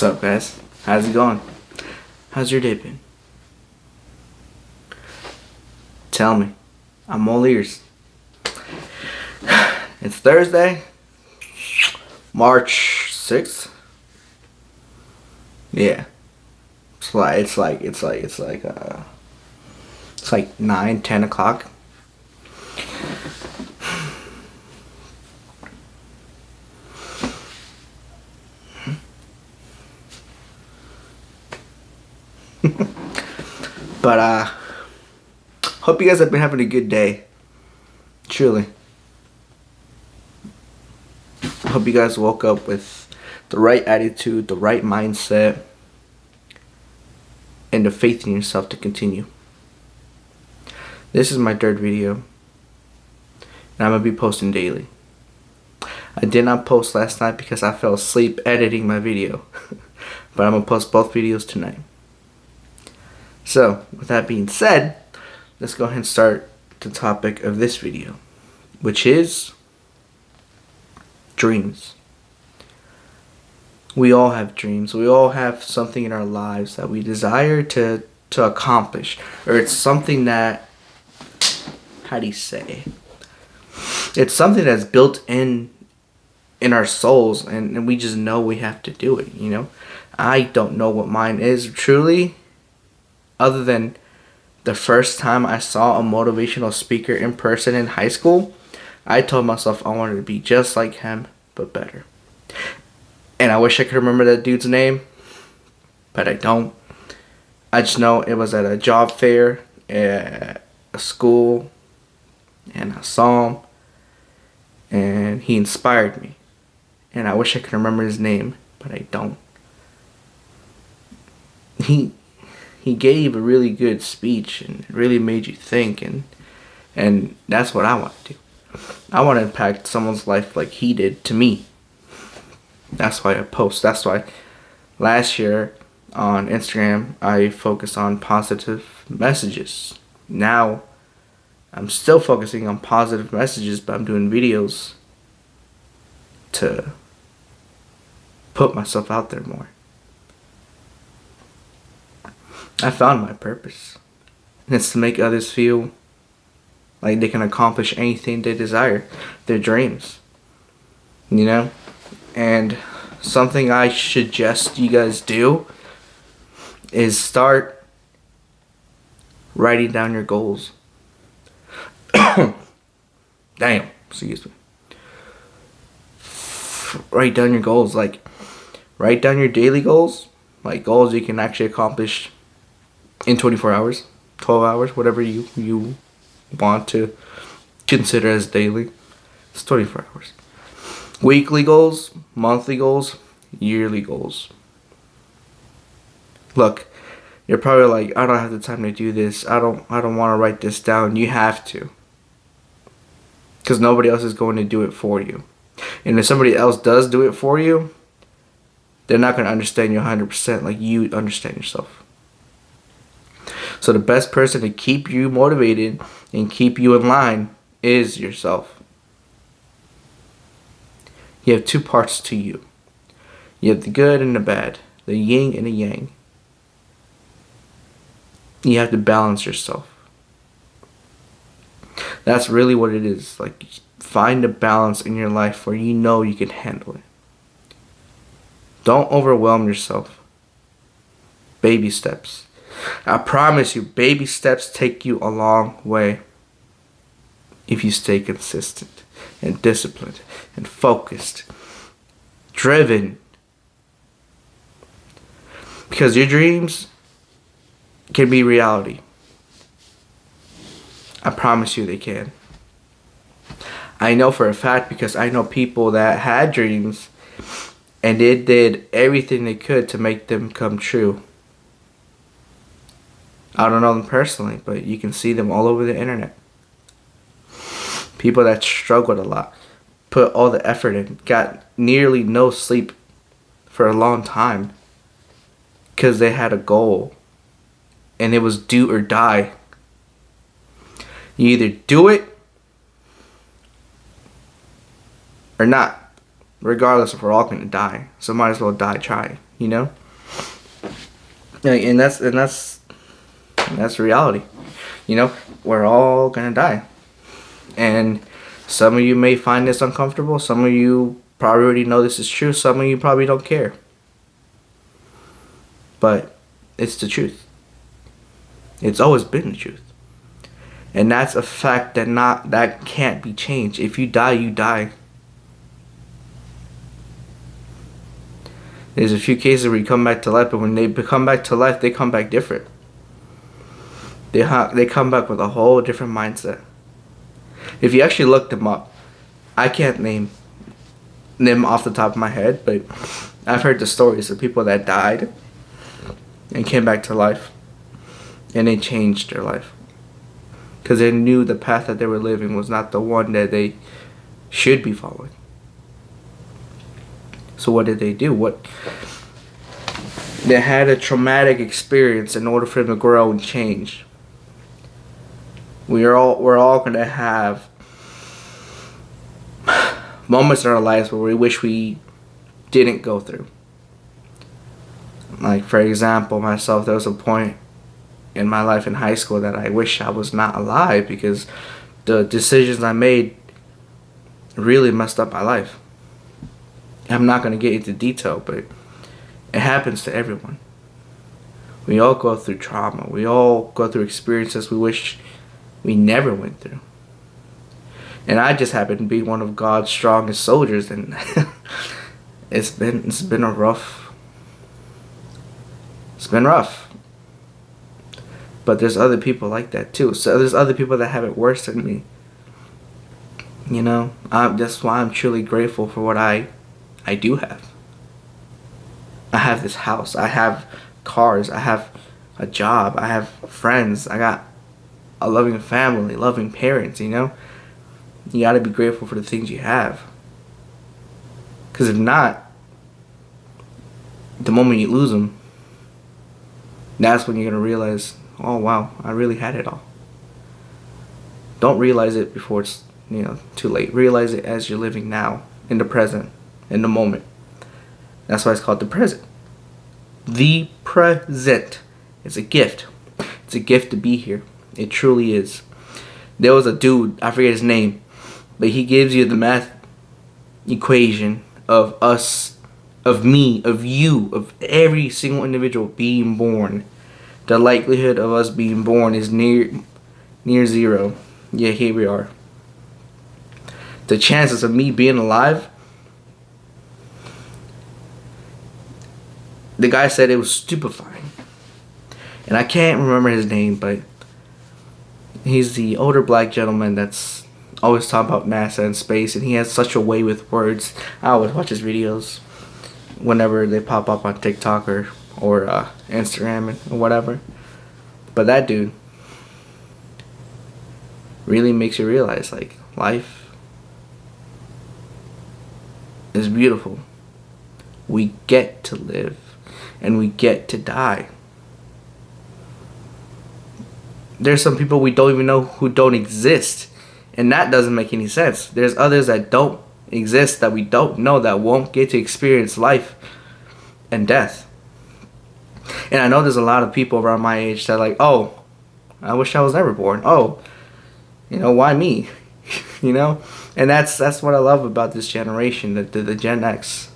up, guys? How's it going? How's your day been? Tell me. I'm all ears. It's Thursday, March 6th. Yeah. It's like 9, 10 o'clock. But hope you guys have been having a good day. Truly. Hope you guys woke up with the right attitude, the right mindset, and the faith in yourself to continue. This is my third video, and I'm going to be posting daily. I did not post last night because I fell asleep editing my video, but I'm going to post both videos tonight. So, with that being said, let's go ahead and start the topic of this video, which is dreams. We all have dreams. We all have something in our lives that we desire to accomplish. Or it's something that, how do you say? It's something that's built in our souls, and we just know we have to do it, you know? I don't know what mine is truly, other than the first time I saw a motivational speaker in person in high school. I told myself I wanted to be just like him, but better. And I wish I could remember that dude's name, but I don't. I just know it was at a job fair at a school, and I saw him, and he inspired me. And I wish I could remember his name, but I don't. He gave a really good speech, and it really made you think, and that's what I want to do. I want to impact someone's life like he did to me. That's why I post. That's why last year on Instagram I focused on positive messages. Now I'm still focusing on positive messages, but I'm doing videos to put myself out there more. I found my purpose. And it's to make others feel like they can accomplish anything they desire, their dreams. You know? And something I suggest you guys do is start writing down your goals. Damn, excuse me. Write down your goals. Like, write down your daily goals. Like, goals you can actually accomplish in 24 hours, 12 hours, whatever you want to consider as daily. It's 24 hours. Weekly goals, monthly goals, yearly goals. Look, you're probably like, I don't have the time to do this. I don't want to write this down. You have to. Because nobody else is going to do it for you. And if somebody else does do it for you, they're not going to understand you 100% like you understand yourself. So the best person to keep you motivated and keep you in line is yourself. You have two parts to you. You have the good and the bad, the yin and the yang. You have to balance yourself. That's really what it is. Like, find a balance in your life where you know you can handle it. Don't overwhelm yourself. Baby steps. I promise you, baby steps take you a long way if you stay consistent and disciplined and focused, driven. Because your dreams can be reality. I promise you they can. I know for a fact because I know people that had dreams and they did everything they could to make them come true. I don't know them personally, but you can see them all over the internet. People that struggled a lot, put all the effort in, got nearly no sleep for a long time because they had a goal and it was do or die. You either do it or not. regardless if we're all gonna die. So might as well die trying, you know? And that's reality. You know, we're all gonna die. And some of you may find this uncomfortable, some of you probably already know this is true, some of you probably don't care. But it's the truth. It's always been the truth. And that's a fact that can't be changed. If you die, you die. There's a few cases where you come back to life, but when they come back to life, they come back different. They come back with a whole different mindset. If you actually look them up, I can't name them off the top of my head, but I've heard the stories of people that died and came back to life, and they changed their life because they knew the path that they were living was not the one that they should be following. So what did they do? They had a traumatic experience in order for them to grow and change. We're all gonna have moments in our lives where we wish we didn't go through. Like, for example, myself, there was a point in my life in high school that I wish I was not alive because the decisions I made really messed up my life. I'm not going to get into detail, but it happens to everyone. We all go through trauma. We all go through experiences we wish we never went through. And I just happen to be one of God's strongest soldiers, and it's been rough. But there's other people like that too. So there's other people that have it worse than me. You know, that's why I'm truly grateful for what I do have. I have this house. I have cars. I have a job. I have friends. I got a loving family, loving parents, you know? You gotta be grateful for the things you have. Because if not, the moment you lose them, that's when you're gonna realize, oh wow, I really had it all. Don't realize it before it's, too late. Realize it as you're living now, in the present, in the moment. That's why it's called the present. The present. It's a gift. It's a gift to be here. It truly is. There was a dude, I forget his name, but he gives you the math equation of us, of me, of you, of every single individual being born. The likelihood of us being born is near zero. Yeah, here we are. The chances of me being alive, the guy said it was stupefying. And I can't remember his name, but he's the older black gentleman that's always talking about NASA and space, and he has such a way with words. I always watch his videos whenever they pop up on TikTok or Instagram or whatever. But that dude really makes you realize, like, life is beautiful. We get to live and we get to die. There's some people we don't even know who don't exist, and that doesn't make any sense. There's others that don't exist that we don't know, that won't get to experience life and death. And I know there's a lot of people around my age that are like, oh, I wish I was never born. Oh, why me? And that's what I love about this generation, the Gen X.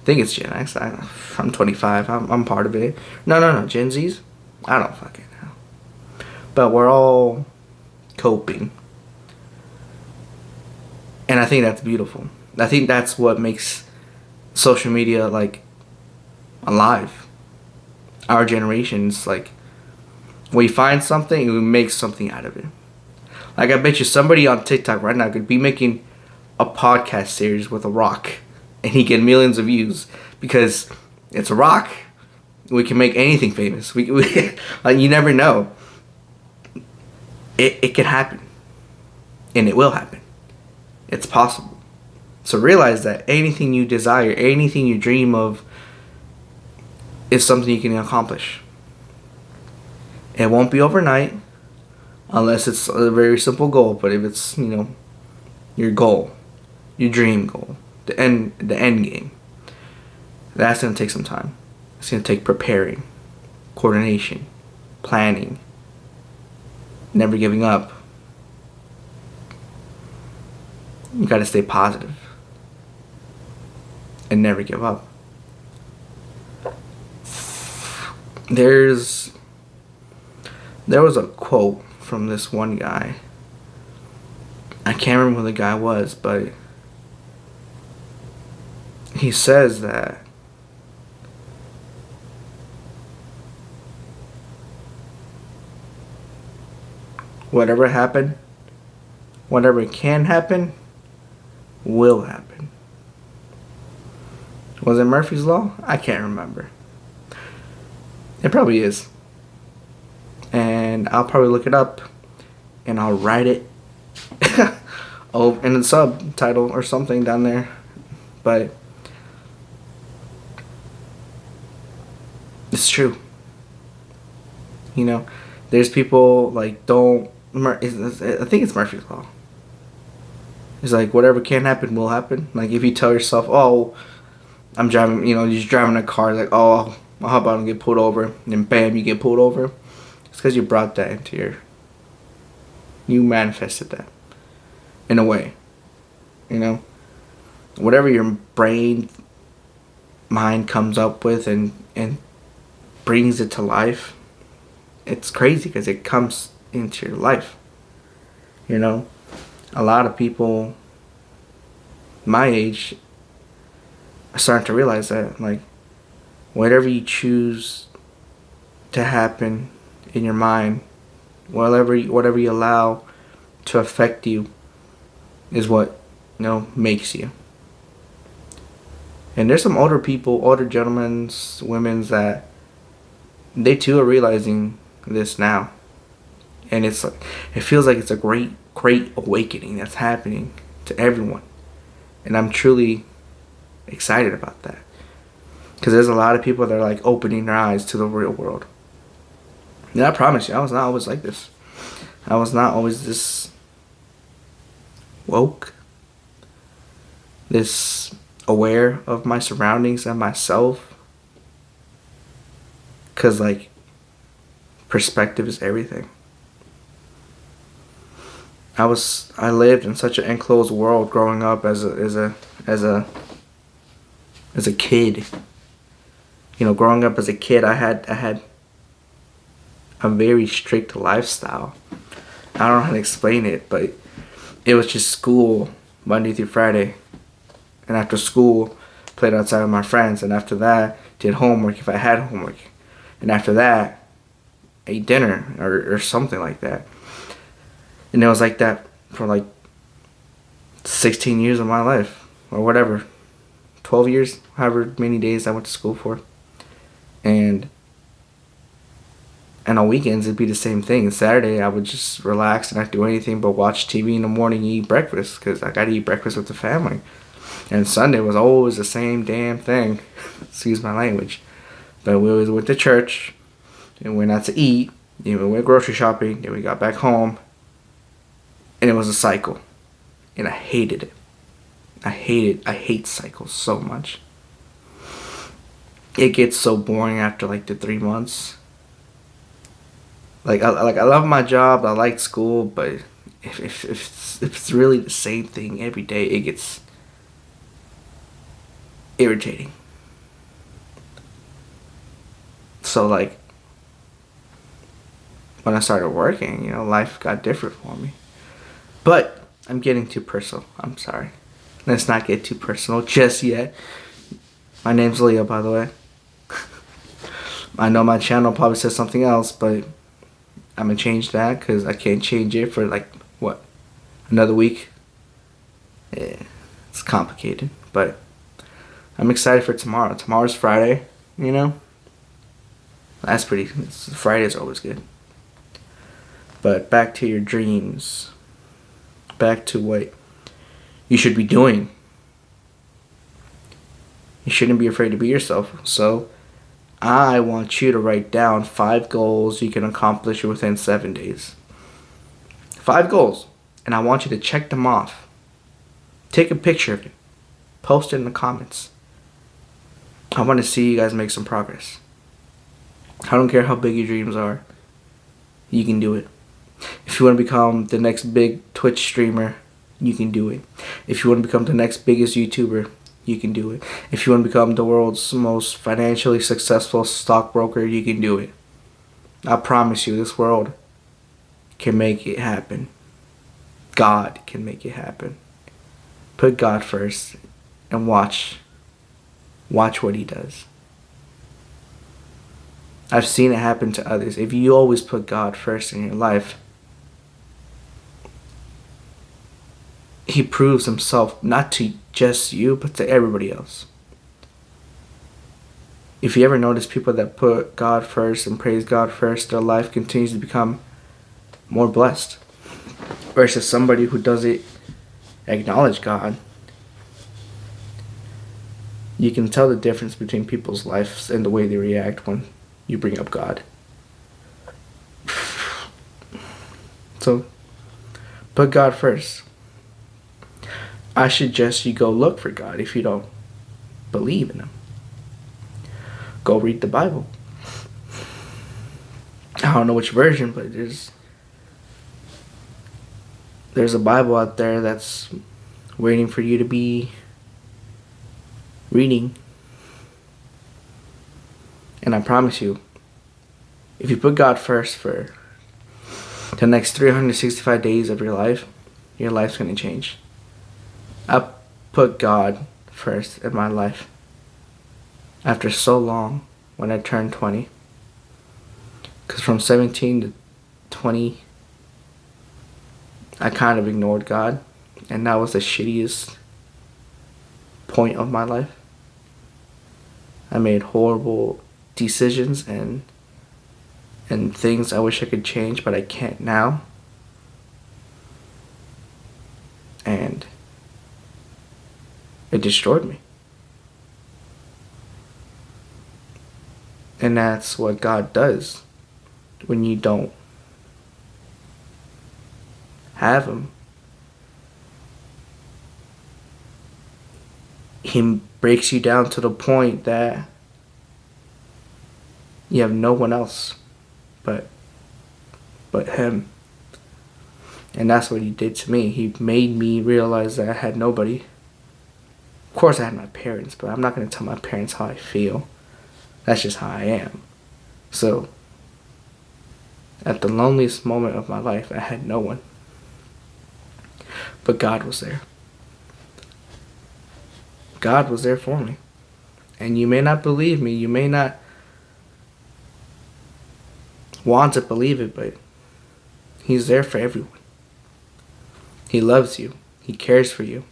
I think it's Gen X. I'm 25. I'm part of it. No. Gen Zs? I don't fucking know. But we're all coping. And I think that's beautiful. I think that's what makes social media, like, alive. Our generation's like, we find something and we make something out of it. Like, I bet you somebody on TikTok right now could be making a podcast series with a rock and he get millions of views because it's a rock. We can make anything famous. We like, you never know. It can happen. And it will happen. It's possible. So realize that anything you desire, anything you dream of, is something you can accomplish. It won't be overnight unless it's a very simple goal. But if it's, your goal, your dream goal, the end game. That's gonna take some time. It's gonna take preparing, coordination, planning, never giving up. You gotta stay positive and never give up. There was a quote from this one guy. I can't remember who the guy was, but he says that whatever happened, whatever can happen, will happen. Was it Murphy's Law? I can't remember. It probably is. And I'll probably look it up and I'll write it in the subtitle or something down there. But it's true. You know, there's people like I think it's Murphy's Law. It's like whatever can happen will happen. Like if you tell yourself, oh, I'm driving, you're just driving a car, like, oh, I hope I don't get pulled over. And then bam, you get pulled over. It's because you brought that into you manifested that in a way. Whatever your mind comes up with and brings it to life, it's crazy because it comes into your life. A lot of people my age are starting to realize that, like, whatever you choose to happen in your mind, whatever you allow to affect you is what makes you. And there's some older gentlemen, women that they too are realizing this now. And it feels like it's a great awakening that's happening to everyone. And I'm truly excited about that. Because there's a lot of people that are like opening their eyes to the real world. And I promise you, I was not always like this. I was not always this woke, this aware of my surroundings and myself. Because, like, perspective is everything. I lived in such an enclosed world growing up as a kid. Growing up as a kid, I had a very strict lifestyle. I don't know how to explain it, but it was just school Monday through Friday, and after school, played outside with my friends, and after that, did homework if I had homework, and after that, ate dinner or something like that. And it was like that for like 16 years of my life, or whatever, 12 years, however many days I went to school for. And on weekends, it'd be the same thing. Saturday, I would just relax and not do anything but watch TV in the morning and eat breakfast, because I got to eat breakfast with the family. And Sunday was always the same damn thing. Excuse my language. But we always went to church, and went out to eat, we went grocery shopping, then we got back home. And it was a cycle. And I hated it. I hate cycles so much. It gets so boring after like the 3 months. I love my job, I like school, but if it's really the same thing every day, it gets irritating. So like when I started working, life got different for me. But I'm getting too personal. I'm sorry. Let's not get too personal just yet. My name's Leo, by the way. I know my channel probably says something else, but I'm going to change that because I can't change it for another week. Yeah, it's complicated, but I'm excited for tomorrow. Tomorrow's Friday, Fridays are always good. But back to your dreams. Back to what you should be doing. You shouldn't be afraid to be yourself. So I want you to write down 5 goals you can accomplish within 7 days. 5 goals. And I want you to check them off. Take a picture of it. Post it in the comments. I want to see you guys make some progress. I don't care how big your dreams are. You can do it. If you want to become the next big Twitch streamer, you can do it. If you want to become the next biggest YouTuber, you can do it. If you want to become the world's most financially successful stockbroker, you can do it. I promise you, this world can make it happen. God can make it happen. Put God first and watch what he does. I've seen it happen to others. If you always put God first in your life, he proves himself not to just you, but to everybody else. If you ever notice people that put God first and praise God first, their life continues to become more blessed. Versus somebody who doesn't acknowledge God. You can tell the difference between people's lives and the way they react when you bring up God. So, put God first. I suggest you go look for God if you don't believe in him. Go read the Bible. I don't know which version, but there's a Bible out there that's waiting for you to be reading. And I promise you, if you put God first for the next 365 days of your life's going to change. I put God first in my life after so long when I turned 20. Because from 17 to 20, I kind of ignored God. And that was the shittiest point of my life. I made horrible decisions and things I wish I could change, but I can't now. And it destroyed me. And that's what God does when you don't have him. He breaks you down to the point that you have no one else but him. And that's what he did to me. He made me realize that I had nobody. Of course I had my parents, but I'm not going to tell my parents how I feel. That's just how I am. So, at the loneliest moment of my life, I had no one. But God was there. God was there for me. And you may not believe me, you may not want to believe it, but he's there for everyone. He loves you. He cares for you.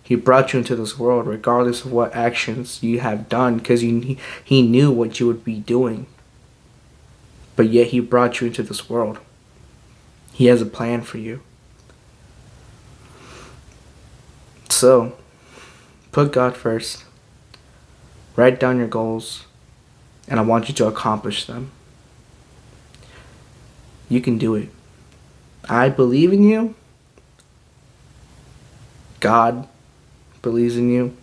He brought you into this world regardless of what actions you have done, because he knew what you would be doing. But yet he brought you into this world. He has a plan for you. So, put God first. Write down your goals, and I want you to accomplish them. You can do it. I believe in you. God believes in you.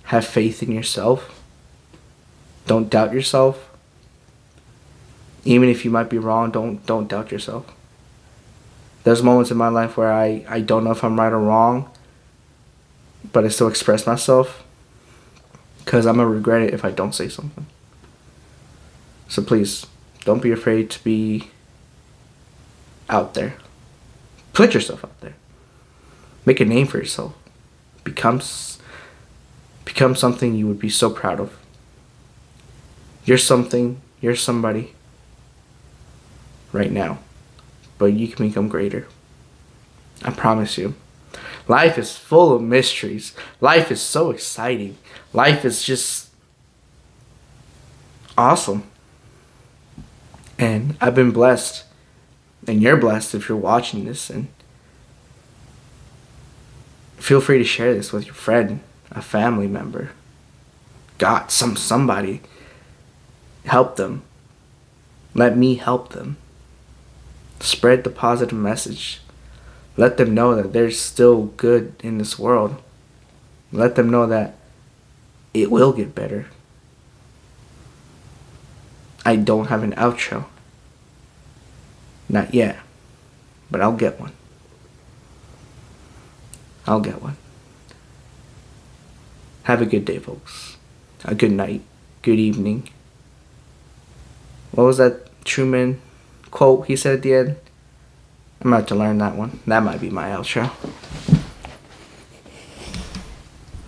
Have faith in yourself. Don't doubt yourself. Even if you might be wrong, don't doubt yourself. There's moments in my life where I don't know if I'm right or wrong, but I still express myself, because I'm going to regret it if I don't say something. So please, don't be afraid to be out there. Put yourself out there. Make a name for yourself. Become something you would be so proud of. You're something, you're somebody right now, but you can become greater. I promise you. Life is full of mysteries. Life is so exciting. Life is just awesome. And I've been blessed. And you're blessed if you're watching this. And feel free to share this with your friend, a family member. God, somebody. Help them. Let me help them. Spread the positive message. Let them know that there's still good in this world. Let them know that it will get better. I don't have an outro. Not yet. But I'll get one. I'll get one. Have a good day, folks. A good night. Good evening. What was that Truman quote he said at the end? I'm about to learn that one. That might be my outro.